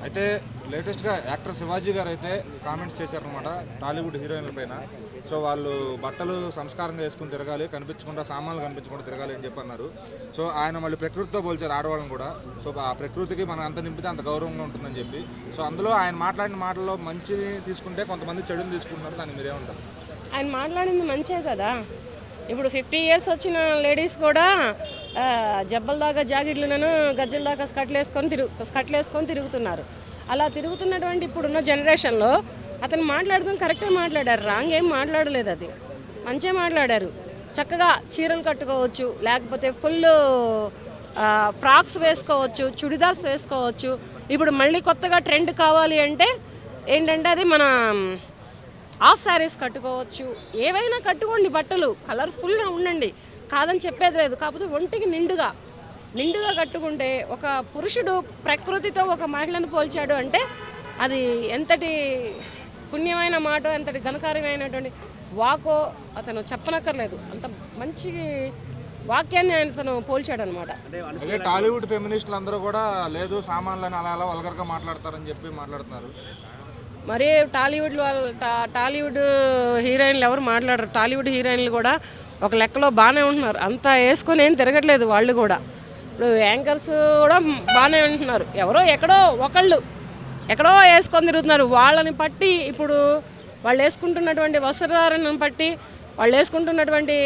అయితే లేటెస్ట్గా యాక్టర్ శివాజీ గారు అయితే కామెంట్స్ చేశారనమాట టాలీవుడ్ హీరోయిన్ల పైన. సో వాళ్ళు బట్టలు సంస్కారంగా వేసుకుని తిరగాలి, కనిపించకుండా సామాన్లు కనిపించకుండా తిరగాలి అని చెప్పి అన్నారు. సో ఆయన మళ్ళీ ప్రకృతితో పోల్చారు ఆడవాళ్ళని కూడా. సో ఆ ప్రకృతికి మనం ఎంత నింపితే అంత గౌరవంగా ఉంటుందని చెప్పి. సో అందులో ఆయన మాట్లాడిన మాటల్లో మంచిది తీసుకుంటే కొంతమంది చెడుని తీసుకుంటున్నారు, దాన్ని మీరేమంటారు? ఆయన మాట్లాడింది మంచే కదా. ఇప్పుడు 50 years వచ్చిన లేడీస్ కూడా జబ్బల దాకా జాకెట్లను గజ్జల దాకా స్కట్లు వేసుకొని తిరుగుతున్నారు. అలా తిరుగుతున్నటువంటి ఇప్పుడున్న జనరేషన్లో అతను మాట్లాడడం కరెక్టే మాట్లాడారు, రాంగ్ ఏం మాట్లాడలేదు. అది మంచిగా మాట్లాడారు. చక్కగా చీరలు కట్టుకోవచ్చు, లేకపోతే ఫుల్ ఫ్రాక్స్ వేసుకోవచ్చు, చుడిదార్స్ వేసుకోవచ్చు. ఇప్పుడు మళ్ళీ కొత్తగా ట్రెండ్ కావాలి అంటే ఏంటంటే అది మన హాఫ్ శారీస్ కట్టుకోవచ్చు. ఏవైనా కట్టుకోండి, బట్టలు కలర్ఫుల్గా ఉండండి, కాదని చెప్పేది లేదు. కాకపోతే ఒంటికి నిండుగా కట్టుకుంటే ఒక పురుషుడు ప్రకృతితో ఒక మహిళను పోల్చాడు అంటే అది ఎంతటి పుణ్యమైన మాట, ఎంతటి ఘనకార్యమైనటువంటి వాకో అతను చెప్పనక్కర్లేదు. అంత మంచి వాక్యాన్ని అతను పోల్చాడు అనమాట. అదే టాలీవుడ్ ఫెమినిస్టులు అందరూ కూడా లేదు సామాన్లను అలా వల్గర్గా మాట్లాడతారని చెప్పి మాట్లాడుతున్నారు. మరి టాలీవుడ్ హీరోయిన్లు ఎవరు మాట్లాడరు. టాలీవుడ్ హీరోయిన్లు కూడా ఒక లెక్కలో బాగానే ఉంటున్నారు, అంత వేసుకొని ఏం తిరగట్లేదు వాళ్ళు కూడా. ఇప్పుడు యాంకర్స్ కూడా బాగానే ఉంటున్నారు, ఎవరో ఎక్కడో వేసుకొని తిరుగుతున్నారు. వాళ్ళని బట్టి ఇప్పుడు వాళ్ళు వేసుకుంటున్నటువంటి వస్త్రధారణను బట్టి, వాళ్ళు వేసుకుంటున్నటువంటి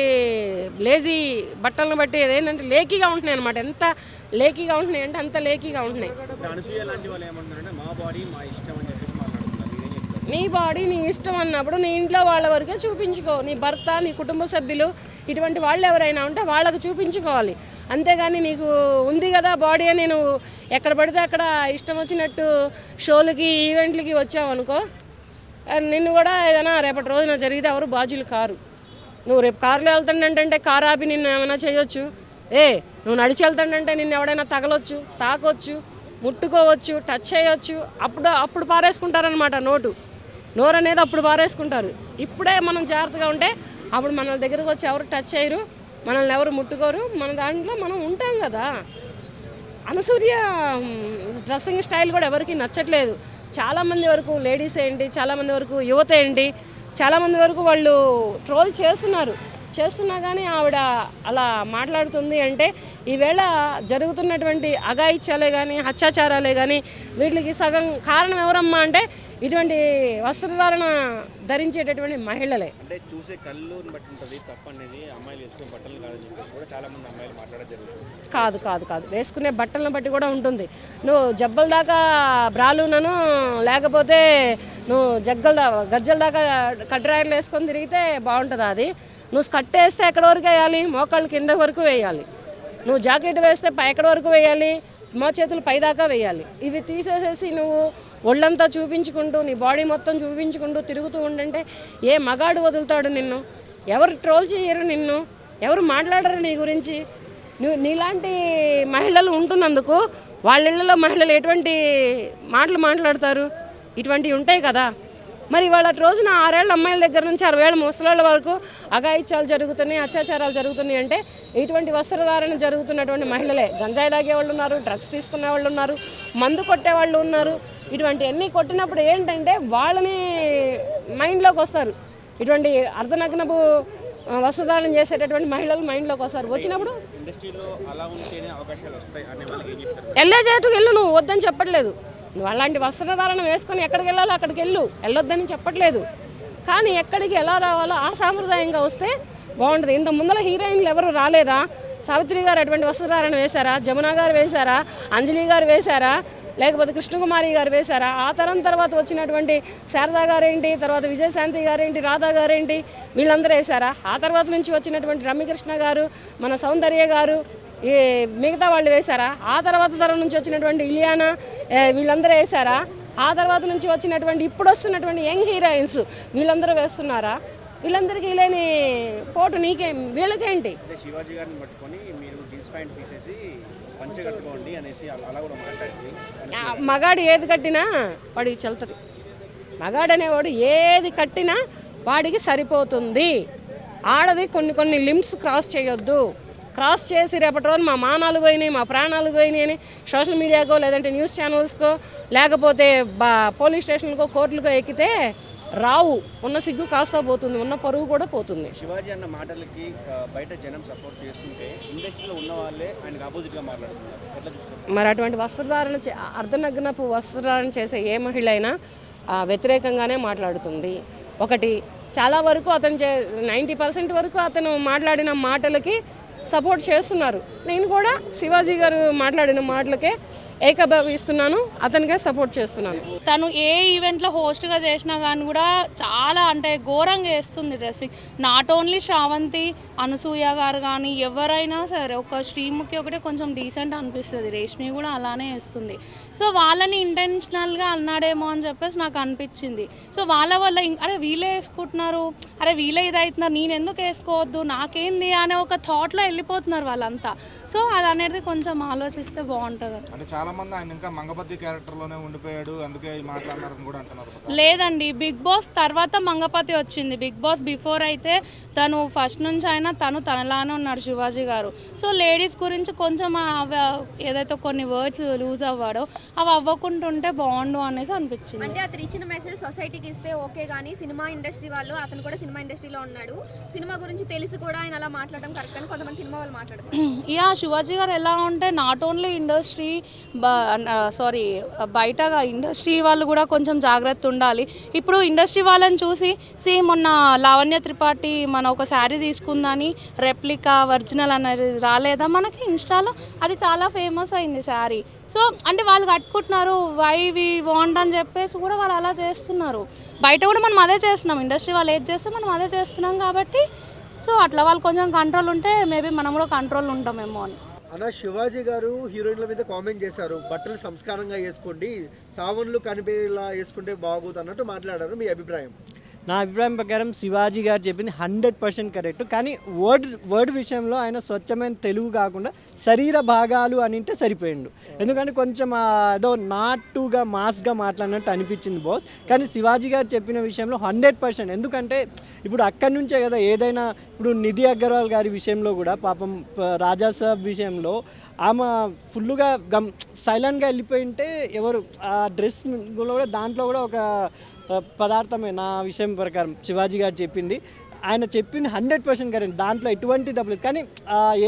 లేజీ బట్టలను బట్టి ఏంటంటే లేకీగా ఉంటున్నాయి అనమాట. ఎంత లేకీగా ఉంటున్నాయి అంటే అంత లేకీగా ఉంటున్నాయి. నీ బాడీ నీ ఇష్టం అన్నప్పుడు నీ ఇంట్లో వాళ్ళ వరకే చూపించుకో. నీ భర్త, నీ కుటుంబ సభ్యులు, ఇటువంటి వాళ్ళు ఎవరైనా ఉంటే వాళ్ళకు చూపించుకోవాలి. అంతేగాని నీకు ఉంది కదా బాడీ అని నువ్వు ఎక్కడ పడితే అక్కడ ఇష్టం వచ్చినట్టు షోలకి ఈవెంట్లకి వచ్చావు అనుకో, నిన్ను కూడా ఏదైనా రేపటి రోజున జరిగితే ఎవరు బాధ్యులు కారు. నువ్వు రేపు కారులో వెళ్తానంటే కారు ఆపి నిన్ను ఏమైనా చేయొచ్చు. నువ్వు నడిచి వెళ్తానంటే నిన్ను ఎవడైనా తగలొచ్చు, తాకొచ్చు, ముట్టుకోవచ్చు, టచ్ చేయొచ్చు. అప్పుడు పారేసుకుంటారనమాట నోరు అనేది అప్పుడు పారేసుకుంటారు. ఇప్పుడే మనం జాగ్రత్తగా ఉంటే అప్పుడు మన దగ్గరకు వచ్చి ఎవరు టచ్ చేయరు, మనల్ని ఎవరు ముట్టుకోరు. మన దాంట్లో మనం ఉంటాం కదా. అనసూయ డ్రెస్సింగ్ స్టైల్ కూడా ఎవరికి నచ్చట్లేదు. చాలామంది వరకు లేడీస్ ఏంటి, చాలామంది వరకు యువత ఏంటి, చాలామంది వరకు వాళ్ళు ట్రోల్ చేస్తున్నా కానీ ఆవిడ అలా మాట్లాడుతుంది అంటే ఈవేళ జరుగుతున్నటువంటి అఘాయిత్యాలే కానీ అత్యాచారాలే కానీ వీటికి సగం కారణం ఎవరమ్మా అంటే ఇటువంటి వస్త్రధారణ ధరించేటటువంటి మహిళలే. అంటే చూసే కళ్ళుని బట్టి ఉంటుంది తప్పనేది. అమ్మాయిలు వేసుకునే బట్టలు కాదని చెప్పేసి కూడా చాలామంది అమ్మాయిలు మాట్లాడడం జరుగుతుంది. కాదు వేసుకునే బట్టలను బట్టి కూడా ఉంటుంది. నువ్వు జబ్బల దాకా బ్రాలునను లేకపోతే నువ్వు గజ్జల దాకా కట్రాయర్లు వేసుకొని తిరిగితే బాగుంటుందా? అది నువ్వు స్కర్ట్ వేస్తే ఎక్కడి వరకు వేయాలి? మోకాళ్ళు కింద వరకు వేయాలి. నువ్వు జాకెట్ వేస్తే ఎక్కడి వరకు వేయాలి? చేతులు పైదాకా వేయాలి. ఇవి తీసేసేసి నువ్వు ఒళ్ళంతా చూపించుకుంటూ నీ బాడీ మొత్తం చూపించుకుంటూ తిరుగుతూ ఉండంటే ఏ మగాడు వదులుతాడు నిన్ను? ఎవరు ట్రోల్ చేయరు నిన్ను, ఎవరు మాట్లాడరు నీ గురించి. నీలాంటి మహిళలు ఉంటున్నందుకు వాళ్ళ ఇళ్లలో మహిళలు ఎటువంటి మాటలు మాట్లాడతారు? ఇటువంటివి ఉంటాయి కదా. మరి వాళ్ళ రోజున 6 ఏళ్ళ అమ్మాయిల దగ్గర నుంచి 60 ఏళ్ళ ముసలాళ్ళ వరకు అఘాయిత్యాలు జరుగుతున్నాయి, అత్యాచారాలు జరుగుతున్నాయి అంటే ఇటువంటి వస్త్రధారణ జరుగుతున్నటువంటి మహిళలే. గంజాయి తాగే వాళ్ళు ఉన్నారు, డ్రగ్స్ తీసుకునే వాళ్ళు ఉన్నారు, మందు కొట్టే వాళ్ళు ఉన్నారు. ఇటువంటివన్నీ కొట్టినప్పుడు ఏంటంటే వాళ్ళని మైండ్లోకి వస్తారు. ఇటువంటి అర్ధనగ్నపు వస్త్రధారణ చేసేటటువంటి మహిళలు మైండ్లోకి వస్తారు. వచ్చినప్పుడు వెళ్ళే చేటుకు వెళ్ళు, నువ్వు వద్దని చెప్పట్లేదు. నువ్వు అలాంటి వస్త్రధారణ వేసుకొని ఎక్కడికి వెళ్ళాలో అక్కడికి వెళ్ళొద్దని చెప్పట్లేదు. కానీ ఎక్కడికి ఎలా రావాలో ఆ సాంప్రదాయంగా వస్తే బాగుంటుంది. ఇంత ముందర హీరోయిన్లు ఎవరు రాలేదా? సావిత్రి గారు అటువంటి వస్త్రధారణ వేశారా? జమున గారు వేశారా? అంజలి గారు వేశారా? లేకపోతే కృష్ణకుమారి గారు వేశారా? ఆ తరం తర్వాత వచ్చినటువంటి శారదా గారేంటి, తర్వాత విజయశాంతి గారేంటి, రాధా గారేంటి, వీళ్ళందరూ వేశారా? ఆ తర్వాత నుంచి వచ్చినటువంటి రమ్యకృష్ణ గారు, మన సౌందర్య గారు, ఈ మిగతా వాళ్ళు వేశారా? ఆ తర్వాత తరం నుంచి వచ్చినటువంటి ఇలియానా, వీళ్ళందరూ వేశారా? ఆ తర్వాత నుంచి వచ్చినటువంటి ఇప్పుడు వస్తున్నటువంటి యంగ్ హీరోయిన్స్ వీళ్ళందరూ వేస్తున్నారా? వీళ్ళందరికీ లేని పోటు వీళ్ళకేంటి? శివాజీ గారిని పట్టుకొని మీరు జీన్స్ ప్యాంట్ తీసేసి పంచె కట్టుకోండి అనేసి అలా కూడా మాట్లాడింది. మగాడు ఏది కట్టినా వాడికి చెల్తది. మగాడు అనేవాడు ఏది కట్టినా వాడికి సరిపోతుంది. ఆడది కొన్ని లిమిట్స్ క్రాస్ చేయొద్దు. క్రాస్ చేసి రేపటి రోజు మా మానాలు పోయినాయి, మా ప్రాణాలు పోయినాయి అని సోషల్ మీడియాకో లేదంటే న్యూస్ ఛానల్స్కో లేకపోతే పోలీస్ స్టేషన్కో కోర్టులకో ఎక్కితే రావు. ఉన్న సిగ్గు కాస్త పోతుంది, ఉన్న పరువు కూడా పోతుంది. శివాజీ అన్న మాటలకి బయట జనం సపోర్ట్ చేస్తుంటే ఇండస్ట్రీలో ఉన్న వాళ్ళే ఆయనకు ఆపోజిట్గా మాట్లాడుతున్నారు. ఎట్లా చూస్తారు? మరి అటువంటి వస్త్రధారణ అర్ధనగ్నపు వస్త్రధారణ చేసే ఏ మహిళ అయినా వ్యతిరేకంగానే మాట్లాడుతుంది. ఒకటి, చాలా వరకు అతను 90% వరకు అతను మాట్లాడిన మాటలకి సపోర్ట్ చేస్తున్నారు. నేను కూడా శివాజీ గారు మాట్లాడిన మాటలకే ఏకభవిస్తున్నాను, అతనికే సపోర్ట్ చేస్తున్నాను. తను ఏ ఈవెంట్లో హోస్ట్గా చేసినా కానీ కూడా చాలా అంటే ఘోరంగా వేస్తుంది dressing. Not only Sravanthi, Anasuya గారు కానీ ఎవరైనా సరే ఒక శ్రీముఖి ఒకటే కొంచెం డీసెంట్ అనిపిస్తుంది, రేష్మి కూడా అలానే వేస్తుంది. సో వాళ్ళని ఇంటెన్షనల్గా అన్నాడేమో అని చెప్పేసి నాకు అనిపించింది. సో వాళ్ళ వల్ల అరే వీళ్ళే వేసుకుంటున్నారు, అరే వీళ్ళే ఇది అవుతున్నారు, నేను ఎందుకు వేసుకోవద్దు, నాకేంది అనే ఒక థాట్లో వెళ్ళిపోతున్నారు వాళ్ళంతా. సో అది అనేది కొంచెం ఆలోచిస్తే బాగుంటుంది. అంటే చాలా మంది ఆయన ఇంకా మంగపతి క్యారెక్టర్లోనే ఉండిపోయాడు, అందుకే ఈ మాట్లాడినారని కూడా అంటున్నారు. లేదండి, బిగ్ బాస్ తర్వాత మంగపతి వచ్చింది. బిగ్ బాస్ బిఫోర్ అయితే తను ఫస్ట్ నుంచి అయినా తనలానే ఉన్నాడు శివాజీ గారు. సో లేడీస్ గురించి కొంచెం ఏదైతే కొన్ని వర్డ్స్ లూజ్ అవ్వాడో అవి అవ్వకుంటుంటే బాగుండు అనేసి అనిపించింది. అంటే అతను ఇచ్చిన మెసేజ్ సొసైటీకి ఇస్తే ఓకే, కానీ సినిమా ఇండస్ట్రీ వాళ్ళు, అతను కూడా సినిమా ఇండస్ట్రీలో ఉన్నాడు, సినిమా గురించి తెలిసి కూడా ఆయన అలా మాట్లాడడం కరెక్ట్ అని కొంతమంది సినిమా వాళ్ళు మాట్లాడుతారు. యా, శివాజీ గారు ఎలా ఉంటే నాట్ ఓన్లీ ఇండస్ట్రీ బయటగా ఇండస్ట్రీ వాళ్ళు కూడా కొంచెం జాగ్రత్త ఉండాలి. ఇప్పుడు ఇండస్ట్రీ వాళ్ళని చూసి మొన్న లావణ్య త్రిపాఠి మన ఒక శారీ తీసుకుందని రెప్లికా ఒరిజినల్ అనేది రాలేదా మనకి ఇన్స్టాలో, అది చాలా ఫేమస్ అయింది శారీ. సో అంటే వాళ్ళు కట్టుకుంటున్నారు, వై వి వాంట్ అని చెప్పేసి కూడా వాళ్ళు అలా చేస్తున్నారు. బయట కూడా మనం అదే చేస్తున్నాం, ఇండస్ట్రీ వాళ్ళు ఏది చేస్తే మనం అదే చేస్తున్నాం కాబట్టి సో అట్లా వాళ్ళు కొంచెం కంట్రోల్ ఉంటే మేబీ మనం కూడా కంట్రోల్ ఉంటామేమో అని. అన్న, శివాజీ గారు హీరోయిన్ల మీద కామెంట్ చేశారు, బట్టలు సంస్కారంగా వేసుకోండి, సావన్లు కనిపించేలా వేసుకుంటే బాగోదు అన్నట్టు మాట్లాడారు. మీ అభిప్రాయం? నా అభిప్రాయం ప్రకారం శివాజీ గారు చెప్పింది 100% కరెక్ట్. కానీ వర్డ్ విషయంలో ఆయన స్వచ్ఛమైన తెలుగు కాకుండా శరీర భాగాలు అని అంటే సరిపోయిండు. ఎందుకంటే కొంచెం ఏదో నాటుగా మాస్గా మాట్లాడినట్టు అనిపించింది బాస్. కానీ శివాజీ గారు చెప్పిన విషయంలో 100%. ఎందుకంటే ఇప్పుడు అక్కడి నుంచే కదా ఏదైనా, ఇప్పుడు నిధి అగర్వాల్ గారి విషయంలో కూడా పాపం రాజాసాబ్ విషయంలో ఆమె ఫుల్గా సైలెంట్గా వెళ్ళిపోయింటే ఎవరు ఆ డ్రెస్ కూడా దాంట్లో కూడా ఒక పదార్థమే. నా విషయం ప్రకారం శివాజీ గారు చెప్పింది, ఆయన చెప్పింది 100% కరెక్ట్, దాంట్లో ఎటువంటి తప్పలేదు. కానీ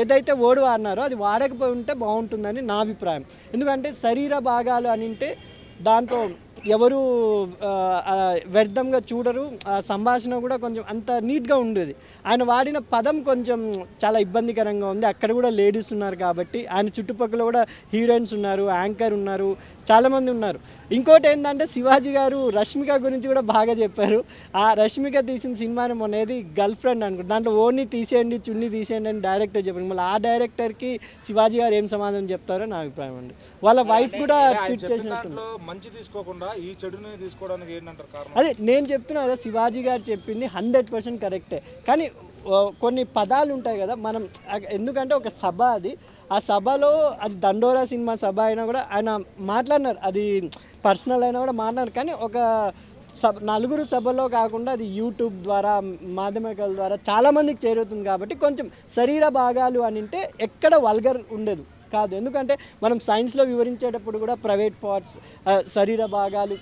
ఏదైతే వర్డ్ వాడినారో అది వాడకపోయి ఉంటే బాగుంటుందని నా అభిప్రాయం. ఎందుకంటే శరీర భాగాలు అని అంటే దాంట్లో ఎవరు వ్యర్థంగా చూడరు, సంభాషణ కూడా కొంచెం అంత నీట్గా ఉండేది. ఆయన వాడిన పదం కొంచెం చాలా ఇబ్బందికరంగా ఉంది. అక్కడ కూడా లేడీస్ ఉన్నారు కాబట్టి, ఆయన చుట్టుపక్కల కూడా హీరోయిన్స్ ఉన్నారు, యాంకర్ ఉన్నారు, చాలామంది ఉన్నారు. ఇంకోటి ఏంటంటే శివాజీ గారు రష్మిక గురించి కూడా బాగా చెప్పారు. ఆ రష్మిక తీసిన సినిమాని మొన్నది గర్ల్ ఫ్రెండ్ అనుకుంటు, దాంట్లో ఓన్ని తీసేయండి చున్నీ తీసేయండి అని డైరెక్టర్ చెప్పారు. మళ్ళీ ఆ డైరెక్టర్కి శివాజీ గారు ఏం సమాధానం చెప్తారో నా అభిప్రాయం అండి. వాళ్ళ వైఫ్ కూడా ట్వీట్ చేసినట్టు. మంచి తీసుకోకుండా ఈ చెడుని తీసుకోవడానికి ఏంటంటారు కారణం? అదే నేను చెప్తున్నా కదా, శివాజీ గారు చెప్పింది 100% కరెక్టే. కానీ కొన్ని పదాలు ఉంటాయి కదా మనం, ఎందుకంటే ఒక సభ అది, ఆ సభలో అది దండోరా సినిమా సభ అయినా కూడా ఆయన మాట్లాడినారు, అది పర్సనల్ అయినా కూడా మాట్లాడారు. కానీ ఒక నలుగురు సభలో కాకుండా అది యూట్యూబ్ ద్వారా, మాధ్యమికల ద్వారా చాలామందికి చేరుతుంది కాబట్టి కొంచెం శరీర భాగాలు అని అంటే ఎక్కడ వల్గర్ ఉండదు కాదు. ఎందుకంటే మనం సైన్స్లో వివరించేటప్పుడు కూడా ప్రైవేట్ పార్ట్స్, శరీర భాగాలు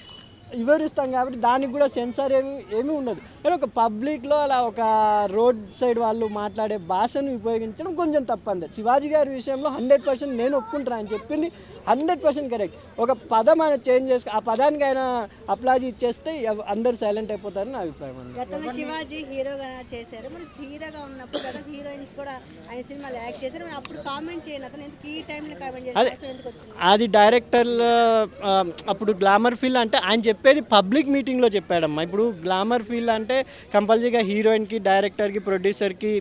వివరిస్తాం కాబట్టి దానికి కూడా సెన్సార్ ఏమీ ఉండదు. కానీ ఒక పబ్లిక్లో అలా ఒక రోడ్ సైడ్ వాళ్ళు మాట్లాడే భాషను ఉపయోగించడం కొంచెం తప్పంది. శివాజీ గారి విషయంలో 100% నేను ఒప్పుకుంటాను, ఆయన చెప్పింది 100% కరెక్ట్. ఒక పదం ఆయన చేంజ్ చేసుకు ఆ పదానికి ఆయన అప్లాజీ ఇచ్చేస్తే అందరు సైలెంట్ అయిపోతారని నా అభిప్రాయం అండి. గతంలో శివాజీ హీరోగా చేశారు, మరి హీరోగా ఉన్నప్పుడు కదా హీరోయిన్స్ కూడా ఆయన సినిమాలో యాక్ట్ చేశారు, మరి అప్పుడు కామెంట్ చేయను అతను ఎందుకు ఈ టైంలో కామెంట్ చేస్తారు, ఎందుకు వచ్చింది? అది డైరెక్టర్ అప్పుడు గ్లామర్ ఫీల్ అంటే ఆయన చెప్పేది పబ్లిక్ మీటింగ్లో చెప్పాడమ్మా. ఇప్పుడు గ్లామర్ ఫీల్ అంటే కంపల్సరీగా హీరోయిన్కి, డైరెక్టర్కి, ప్రొడ్యూసర్కి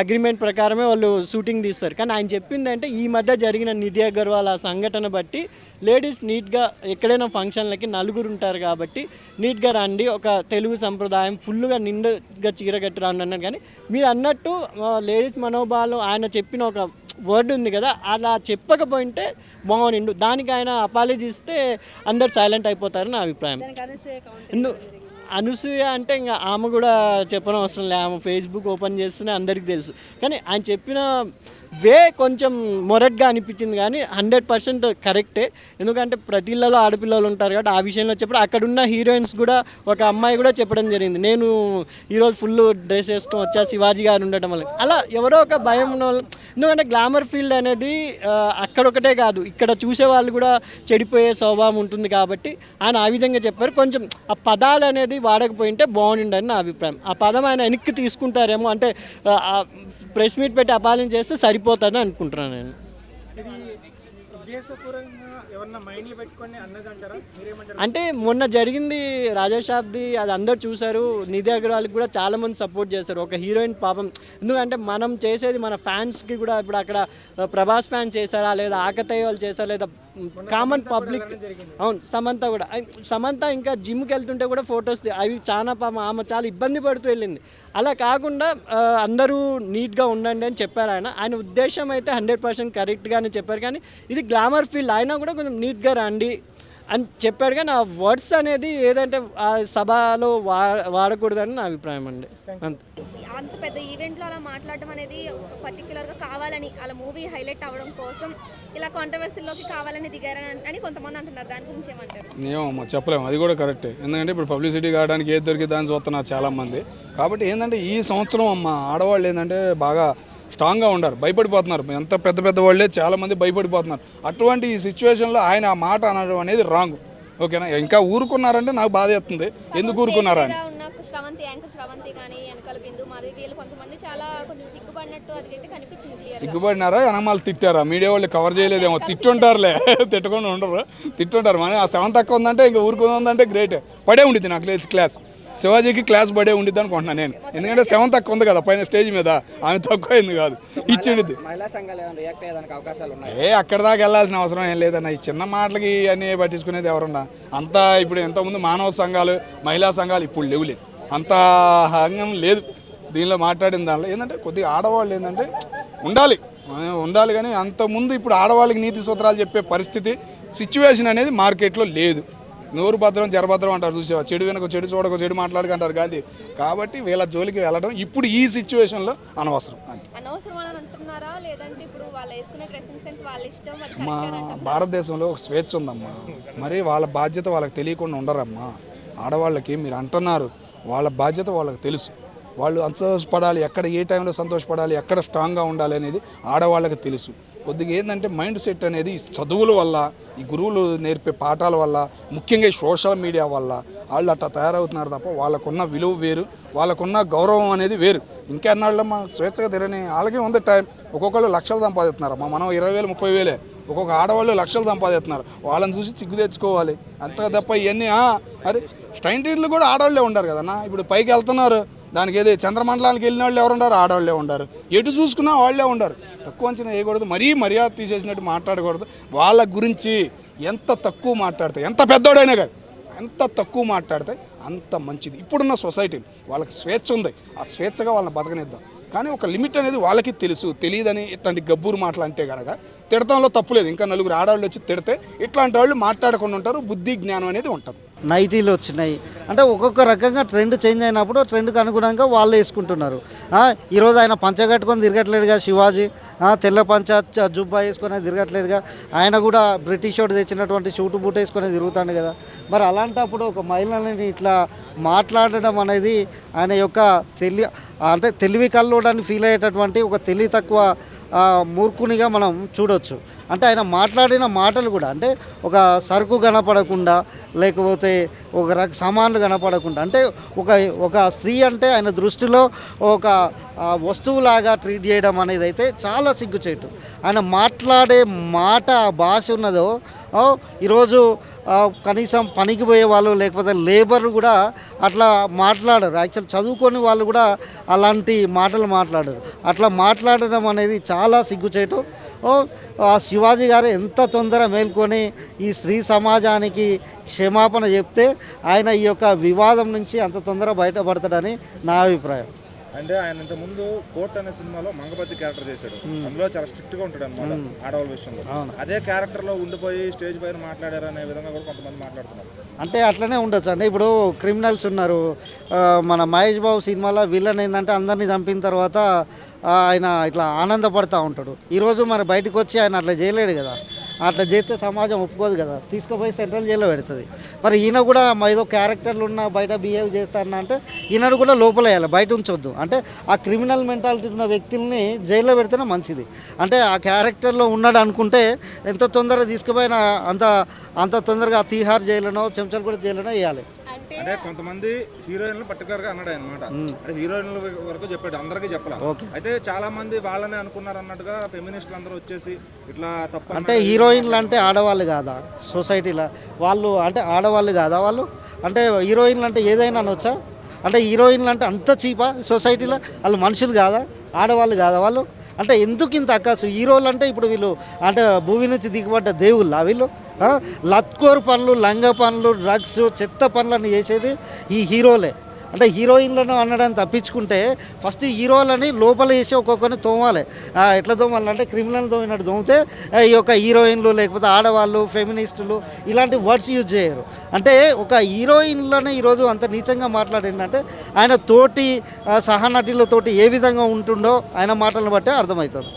అగ్రిమెంట్ ప్రకారమే వాళ్ళు షూటింగ్ తీస్తారు. కానీ ఆయన చెప్పింది అంటే ఈ మధ్య జరిగిన నిధి అగర్వాల్ ఆ సంఘటన బట్టి లేడీస్ నీట్గా ఎక్కడైనా ఫంక్షన్లకి నలుగురు ఉంటారు కాబట్టి నీట్గా రండి, ఒక తెలుగు సంప్రదాయం ఫుల్గా నిండుగా చీర కట్టి రండి అన్నారు. కానీ మీరు అన్నట్టు లేడీస్ మనోభావం ఆయన చెప్పిన ఒక వర్డ్ ఉంది కదా, అలా చెప్పకపోయింటే బాగుండు. దానికి ఆయన అపాలజీ ఇస్తే అందరు సైలెంట్ అయిపోతారని నా అభిప్రాయం. అనసూయ అంటే ఇంకా ఆమె కూడా చెప్పడం అవసరం లేదు, ఆమె ఫేస్బుక్ ఓపెన్ చేస్తేనే అందరికీ తెలుసు. కానీ ఆయన చెప్పిన వే కొంచెం మొరట్గా అనిపించింది, కానీ 100% కరెక్టే. ఎందుకంటే ప్రతి ఇళ్ళలో ఆడపిల్లలు ఉంటారు కాబట్టి ఆ విషయంలో చెప్పడం, అక్కడున్న హీరోయిన్స్ కూడా ఒక అమ్మాయి కూడా చెప్పడం జరిగింది, నేను ఈరోజు ఫుల్ డ్రెస్ వేసుకొని వచ్చా శివాజీ గారు ఉండటం వల్ల. అలా ఎవరో ఒక భయం ఉన్న వాళ్ళు, ఎందుకంటే గ్లామర్ ఫీల్డ్ అనేది అక్కడొకటే కాదు, ఇక్కడ చూసే వాళ్ళు కూడా చెడిపోయే స్వభావం ఉంటుంది కాబట్టి ఆయన ఆ విధంగా చెప్పారు. కొంచెం ఆ పదాలు అనేది వాడకపోయింటే బాగుండని నా అభిప్రాయం. ఆ పదం ఆయన వెనక్కి తీసుకుంటారేమో, అంటే ప్రెస్ మీట్ పెట్టి అపాలన చేస్తే సరిపోతుందని అనుకుంటున్నాను నేను. అంటే మొన్న జరిగింది రాజాషాబ్ది, అది అందరు చూశారు. నిధి అగర్వాల్కి కూడా చాలామంది సపోర్ట్ చేస్తారు, ఒక హీరోయిన్ పాపం. ఎందుకంటే మనం చేసేది మన ఫ్యాన్స్కి కూడా, ఇప్పుడు అక్కడ ప్రభాస్ ఫ్యాన్స్ చేస్తారా, లేదా ఆకతాయి వాళ్ళు చేస్తారా, లేదా కామన్ పబ్లిక్. అవును, సమంత ఇంకా జిమ్కి వెళ్తుంటే కూడా ఫొటోస్ అవి చాలా పాపం ఆమె చాలా ఇబ్బంది పడుతూ వెళ్ళింది. అలా కాకుండా అందరూ నీట్గా ఉండండి అని చెప్పారు ఆయన ఉద్దేశం అయితే 100% కరెక్ట్గానే చెప్పారు. కానీ ఇది గ్లామర్ ఫీల్డ్, అయినా కూడా కొంచెం నీట్గా రండి అని చెప్పాడు. కానీ ఆ వర్డ్స్ అనేది ఏదంటే ఆ సభలో వాడకూడదని నా అభిప్రాయం అండి. అంత పెద్ద ఈవెంట్లో అలా మాట్లాడడం అనేది పర్టికులర్గా కావాలని, అలా మూవీ హైలైట్ అవ్వడం కోసం ఇలా కాంట్రవర్సీలోకి కావాలని దిగారని కొంతమంది అంటున్నారు. దాని గురించి ఏమంటారు? ఏమో చెప్పలేము, అది కూడా కరెక్టే. ఎందుకంటే ఇప్పుడు పబ్లిసిటీ కావడానికి ఏది దొరికి దాన్ని చూస్తున్నారు చాలామంది. కాబట్టి ఏంటంటే ఈ సంవత్సరం ఆడవాళ్ళు ఏంటంటే బాగా స్ట్రాంగ్గా ఉండరు, భయపడిపోతున్నారు. ఎంత పెద్ద పెద్ద వాళ్ళే చాలామంది భయపడిపోతున్నారు. అటువంటి ఈ సిచ్యువేషన్లో ఆయన ఆ మాట అనడం అనేది రాంగ్. ఓకేనా, ఇంకా ఊరుకున్నారంటే నాకు బాధ అవుతుంది, ఎందుకు ఊరుకున్నారా అని. శ్రవంతి కానీ వెనకాల బిందు మాధవి వీళ్ళు కొంతమంది చాలా కొంచెం సిగ్గుపడినట్టు అదిగైతే కనిపించింది. సిగ్గుపడినారా, వెనమాలు తిట్టారా, మీడియా వాళ్ళు కవర్ చేయలేదేమో. తిట్టుంటారులే, తిట్టకుండా ఉండరు, తిట్టుంటారు. మన ఆ 7th అక్క ఉందంటే ఇంకా ఊరుకుందంటే గ్రేట్. పడే ఉండిద్ది నాకు లేచి క్లాస్, శివాజీకి క్లాస్ పడే ఉండిద్ది అనుకుంటున్నాను నేను. ఎందుకంటే 7th అక్క ఉంది కదా పైన స్టేజ్ మీద, ఆమె తక్కువ అయింది కాదు, ఇచ్చిండిద్ది. అక్కడ దాకా వెళ్ళాల్సిన అవసరం ఏం లేదన్న. ఈ చిన్న మాటలకి అన్నీ పట్టించుకునేది ఎవరన్నా. అంతా ఇప్పుడు ఎంతోమంది మానవ సంఘాలు, మహిళా సంఘాలు ఇప్పుడు లేవులేదు, అంత అంగం లేదు దీనిలో మాట్లాడిన దానిలో. ఏంటంటే కొద్దిగా ఆడవాళ్ళు ఏంటంటే ఉండాలి కానీ అంతకుముందు ఇప్పుడు ఆడవాళ్ళకి నీతి సూత్రాలు చెప్పే పరిస్థితి సిచ్యువేషన్ అనేది మార్కెట్లో లేదు. నోరు భద్రం జరభద్రం అంటారు చూసేవా, చెడు వెనక చెడు చూడక చెడు మాట్లాడుకుంటారు గాంధీ. కాబట్టి వీళ్ళ జోలికి వెళ్ళడం ఇప్పుడు ఈ సిచ్యువేషన్లో అనవసరం. మా భారతదేశంలో ఒక స్వేచ్ఛ ఉందమ్మా, మరి వాళ్ళ బాధ్యత వాళ్ళకి తెలియకుండా ఉండరమ్మా. ఆడవాళ్ళకి మీరు అంటున్నారు, వాళ్ళ బాధ్యత వాళ్ళకి తెలుసు. వాళ్ళు సంతోషపడాలి, ఎక్కడ ఏ టైంలో సంతోషపడాలి, ఎక్కడ స్ట్రాంగ్గా ఉండాలి అనేది ఆడవాళ్ళకి తెలుసు. కొద్దిగా ఏంటంటే మైండ్ సెట్ అనేది చదువుల వల్ల, ఈ గురువులు నేర్పే పాఠాల వల్ల, ముఖ్యంగా ఈ సోషల్ మీడియా వల్ల వాళ్ళు అట్లా తయారవుతున్నారు తప్ప వాళ్ళకున్న విలువ వేరు, వాళ్ళకున్న గౌరవం అనేది వేరు. ఇంకెన్నాళ్ళమ్మా స్వేచ్ఛగా తిరగని వాళ్ళకే ఉంది టైం. ఒక్కొక్కళ్ళు లక్షలు సంపాదిస్తున్నారు, మనం 20,000 30,000, ఒక్కొక్క ఆడవాళ్ళు లక్షలు సంపాదిస్తున్నారు. వాళ్ళని చూసి సిగ్గు తెచ్చుకోవాలి అంతే తప్ప ఇవన్నీ. అరే స్టైంటీలు కూడా ఆడవాళ్ళే ఉండరు కదన్నా. ఇప్పుడు పైకి వెళ్తున్నారు, దానికి ఏది చంద్రమండలానికి వెళ్ళిన వాళ్ళు ఎవరు ఉండరు, ఆడవాళ్ళే ఉండరు. ఎటు చూసుకున్నా వాళ్ళే ఉండరు. తక్కువ అంచనా వేయకూడదు, మరీ మర్యాద తీసేసినట్టు మాట్లాడకూడదు. వాళ్ళ గురించి ఎంత తక్కువ మాట్లాడితే, ఎంత పెద్దోడైనా కానీ ఎంత తక్కువ మాట్లాడితే అంత మంచిది. ఇప్పుడున్న సొసైటీ వాళ్ళకి స్వేచ్ఛ ఉంది, ఆ స్వేచ్ఛగా వాళ్ళని బతకనిద్దాం. కానీ ఒక లిమిట్ అనేది వాళ్ళకి తెలుసు. తెలియదని ఇట్లాంటి గబ్బూరు మాటలు అంటే కనుక తిడతంలో తప్పులేదు. ఇంకా నలుగురు ఆడవాళ్ళు వచ్చి తిడితే ఇట్లాంటి వాళ్ళు మాట్లాడకుండా ఉంటారు, బుద్ధి జ్ఞానం అనేది ఉంటుంది. నైటీలు వచ్చినాయి అంటే ఒక్కొక్క రకంగా ట్రెండ్ చేంజ్ అయినప్పుడు ట్రెండ్కి అనుగుణంగా వాళ్ళు వేసుకుంటున్నారు. ఈరోజు ఆయన పంచ కట్టుకొని తిరగట్లేదుగా శివాజీ, తెల్ల పంచ జుబ్బా వేసుకొని తిరగట్లేదుగా. ఆయన కూడా బ్రిటిష్ వాడు తెచ్చినటువంటి షూటు బూట్ వేసుకొని తిరుగుతాడు కదా. మరి అలాంటప్పుడు ఒక మహిళని ఇట్లా మాట్లాడడం అనేది ఆయన యొక్క తెలివి కల్లోడాన్ని ఫీల్ అయ్యేటటువంటి ఒక తెలివి తక్కువ మూర్ఖునిగా మనం చూడొచ్చు. అంటే ఆయన మాట్లాడిన మాటలు కూడా అంటే ఒక సరుకు కనపడకుండా, లేకపోతే ఒక సామాన్లు కనపడకుండా, అంటే ఒక స్త్రీ అంటే ఆయన దృష్టిలో ఒక వస్తువులాగా ట్రీట్ చేయడం అనేది అయితే చాలా సిగ్గుచేటు. ఆయన మాట్లాడే మాట భాష ఉన్నదో ఈరోజు కనీసం పనికి పోయే వాళ్ళు లేకపోతే లేబర్లు కూడా అట్లా మాట్లాడరు. యాక్చువల్ చదువుకొని వాళ్ళు కూడా అలాంటి మాటలు మాట్లాడరు. అట్లా మాట్లాడడం అనేది చాలా సిగ్గుచేటు. శివాజీ గారు ఎంత తొందర మేల్కొని ఈ స్త్రీ సమాజానికి క్షమాపణ చెప్తే ఆయన ఈ యొక్క వివాదం నుంచి అంత తొందర బయటపడతాడని నా అభిప్రాయం. అంటే ఆయన ఇంత ముందు కోర్ట్ అనే సినిమాలో మంగపతి క్యారెక్టర్ చేశాడు. అందులో చాలా స్ట్రిక్ట్ గా ఉంటాడు అనమాట ఆడవాళ్ళ విషయంలో. అదే క్యారెక్టర్ లో ఉండిపోయి స్టేజ్ పైన మాట్లాడారు అనే విధంగా కూడా కొంతమంది మాట్లాడుతున్నారు. అంటే అట్లనే ఉండొచ్చు అండి. ఇప్పుడు క్రిమినల్స్ ఉన్నారు, మన మహేష్ బాబు సినిమాలో విలన్ ఏంటంటే అందరినీ చంపిన తర్వాత ఆయన ఇట్లా ఆనందపడతా ఉంటాడు. ఈరోజు మరి బయటకు వచ్చి ఆయన అట్లా చేయలేడు కదా. అట్లా చేస్తే సమాజం ఒప్పుకోదు కదా, తీసుకుపోయి సెంట్రల్ జైల్లో పెడుతుంది. మరి ఈయన కూడా ఏదో క్యారెక్టర్లు ఉన్న బయట బిహేవ్ చేస్తారన్న అంటే ఈయనను కూడా లోపల వేయాలి, బయట ఉంచొద్దు. అంటే ఆ క్రిమినల్ మెంటాలిటీ ఉన్న వ్యక్తుల్ని జైల్లో పెడితేనే మంచిది. అంటే ఆ క్యారెక్టర్లో ఉన్నాడు అనుకుంటే ఎంత తొందరగా తీసుకుపోయినా అంత తొందరగా తీహార్ జైలునో చెంచల్గూడ జైలునో వేయాలి. అంటే కొంతమంది హీరోయిన్లు పర్టికులర్ గా అన్నాడు అనమాట. అంటే హీరోయిన్ల వరకు చెప్పాడు, అందరికీ చెప్పాలి. అయితే చాలా మంది వాళ్ళనే అనుకున్నారు అన్నట్టుగా ఫెమినిస్టులు అందరూ వచ్చేసి ఇట్లా తప్ప. అంటే హీరోయిన్లు అంటే ఆడవాళ్ళు కాదా సొసైటీలో? వాళ్ళు అంటే ఆడవాళ్ళు కాదా వాళ్ళు? అంటే హీరోయిన్లు అంటే ఏదైనా అనొచ్చా? అంటే హీరోయిన్లు అంటే అంత చీపా సొసైటీలో? వాళ్ళు మనుషులు కాదా, ఆడవాళ్ళు కాదా వాళ్ళు? అంటే ఎందుకు ఇంత అక్కాసు? హీరోలు అంటే ఇప్పుడు వీళ్ళు అంటే భూమి నుంచి దిగుబడ్డ దేవుళ్ళ వీళ్ళు? లత్కోరు పనులు, లంగ పనులు, డ్రగ్స్, చెత్త పనులను చేసేది ఈ హీరోలే. అంటే హీరోయిన్లను అనడానికి తప్పించుకుంటే ఫస్ట్ హీరోలని లోపల వేసి ఒక్కొక్కరిని తోమాలి. ఎట్లా తోమాలంటే క్రిమినల్ తోమినట్టు తోమితే ఈ యొక్క హీరోయిన్లు లేకపోతే ఆడవాళ్ళు ఫెమినిస్టులు ఇలాంటి వర్డ్స్ యూజ్ చేయరు. అంటే ఒక హీరోయిన్లోనే ఈరోజు అంత నీచంగా మాట్లాడిందంటే ఆయన తోటి సహనటులతోటి ఏ విధంగా ఉంటుండో ఆయన మాటలను బట్టే అర్థమవుతుంది.